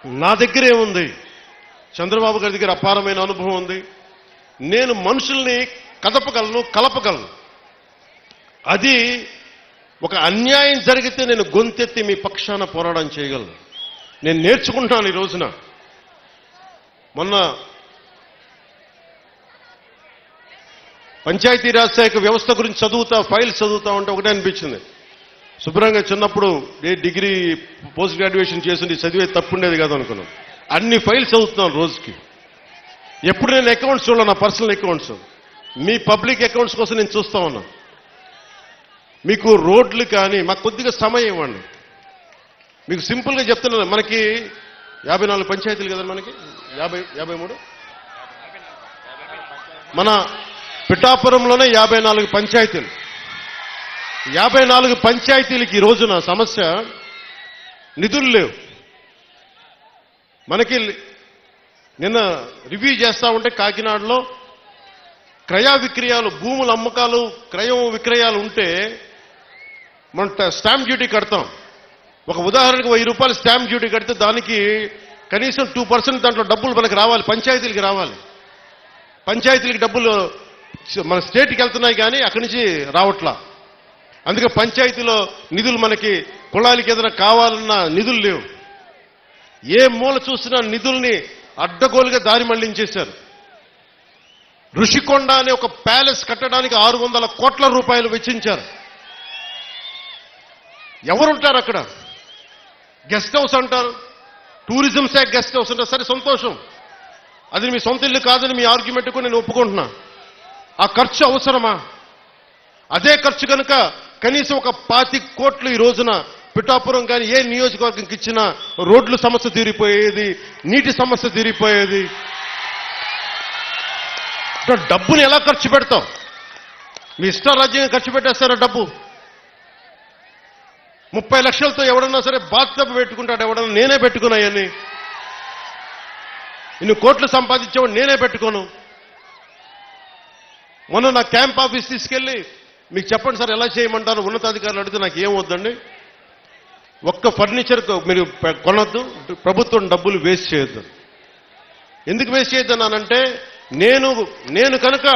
నా దగ్గర ఏముంది? చంద్రబాబు గారి దగ్గర అపారమైన అనుభవం ఉంది. నేను మనుషుల్ని కదపగలను, కలపగలను. అది ఒక అన్యాయం జరిగితే నేను గొంతెత్తి మీ పక్షాన పోరాటం చేయగలను. నేను నేర్చుకుంటాను ఈ రోజున. మొన్న పంచాయతీరాజ్ శాఖ వ్యవస్థ గురించి ఫైల్స్ చదువుతా ఉంటే ఒకటే అనిపించింది. శుభ్రంగా చిన్నప్పుడు డిగ్రీ పోస్ట్ గ్రాడ్యుయేషన్ చేసి చదివే తప్పుండేది కాదు అనుకున్నాను. అన్ని ఫైల్స్ చదువుతున్నాను రోజుకి. ఎప్పుడు నేను అకౌంట్స్ చూడాలి, నా పర్సనల్ అకౌంట్స్, మీ పబ్లిక్ అకౌంట్స్ కోసం నేను చూస్తా ఉన్నా. మీకు రోడ్లు కానీ మాకు కొద్దిగా సమయం ఇవ్వండి. మీకు సింపుల్గా చెప్తున్నాను, మనకి 54 పంచాయతీలు కదా, మనకి 53 మన పిఠాపురంలోనే 54 పంచాయతీలు. 54 పంచాయతీలకి ఈ రోజున సమస్య నిధులు లేవు. మనకి నిన్న రివ్యూ చేస్తా ఉంటే కాకినాడలో క్రయ విక్రయాలు, భూముల అమ్మకాలు, క్రయం విక్రయాలు ఉంటే మనం స్టాంప్ డ్యూటీ కడతాం. ఒక ఉదాహరణకు 1000 రూపాయలు స్టాంప్ డ్యూటీ కడితే దానికి కనీసం 2% దాంట్లో డబ్బులు మనకు రావాలి, పంచాయతీలకి రావాలి. పంచాయతీలకి డబ్బులు మన స్టేట్కి వెళ్తున్నాయి కానీ అక్కడి నుంచి రావట్లా. అందుకే పంచాయతీలో నిధులు మనకి కుళాయికి ఏదైనా కావాలన్నా నిధులు లేవు. ఏ మూల చూసినా నిధుల్ని అడ్డగోలుగా దారి మళ్లించేశారు. ఋషికొండ అనే ఒక ప్యాలెస్ కట్టడానికి 600 కోట్ల రూపాయలు వెచ్చించారు. ఎవరుంటారు అక్కడ? గెస్ట్ హౌస్ అంటారు, టూరిజం శాఖ గెస్ట్ హౌస్ అంటారు. సరే, సంతోషం, అది మీ సొంత ఇల్లు కాదని మీ ఆర్గ్యుమెంట్కు నేను ఒప్పుకుంటున్నా. ఆ ఖర్చు అవసరమా? అదే ఖర్చు కనుక కనీసం ఒక 25 కోట్లు ఈ రోజున పిఠాపురం కానీ ఏ నియోజకవర్గంకి ఇచ్చినా రోడ్లు సమస్య తీరిపోయేది, నీటి సమస్య తీరిపోయేది. డబ్బుని ఎలా ఖర్చు పెడతాం? మీ ఇష్టారాజ్యంగా ఖర్చు పెట్టేస్తారా డబ్బు? 30 లక్షలతో ఎవడన్నా సరే బాత్టబ్ పెట్టుకుంటాడు, ఎవడన్నా నేనే పెట్టుకున్నాయని. ఇన్ని కోట్లు సంపాదించేవాడు నేనే పెట్టుకోను. మొన్న నా క్యాంప్ ఆఫీస్ తీసుకెళ్ళి మీకు చెప్పండి సార్ ఎలా చేయమంటారు ఉన్నతాధికారులు అడిగితే నాకు ఏం వద్దండి, ఒక్క ఫర్నిచర్ మీరు కొనొద్దు, ప్రభుత్వం డబ్బులు వేస్ట్ చేయొద్దు. ఎందుకు వేస్ట్ చేయొద్దన్నానంటే నేను కనుక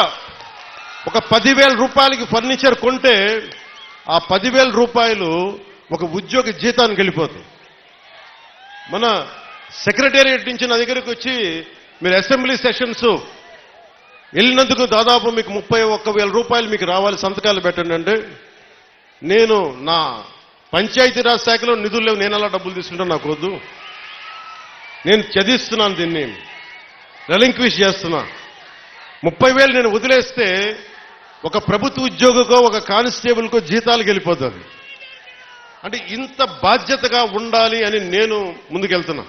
ఒక 10,000 రూపాయలకి ఫర్నిచర్ కొంటే ఆ 10,000 రూపాయలు ఒక ఉద్యోగి జీతానికి వెళ్ళిపోతాయి. మన సెక్రటేరియట్ నుంచి నా దగ్గరికి వచ్చి మీరు అసెంబ్లీ సెషన్స్ వెళ్ళినందుకు దాదాపు మీకు 31,000 రూపాయలు మీకు రావాలి, సంతకాలు పెట్టండి అంటే, నేను నా పంచాయతీరాజ్ శాఖలో నిధులు లేవు, నేను ఎలా డబ్బులు తీసుకుంటా, నాకు వద్దు. నేను చదివిస్తున్నాను, దీన్ని రెలింక్విష్ చేస్తున్నా. 30,000 నేను వదిలేస్తే ఒక ప్రభుత్వ ఉద్యోగికో ఒక కానిస్టేబుల్కో జీతాలకు వెళ్ళిపోతుంది. అంటే ఇంత బాధ్యతగా ఉండాలి అని నేను ముందుకెళ్తున్నా.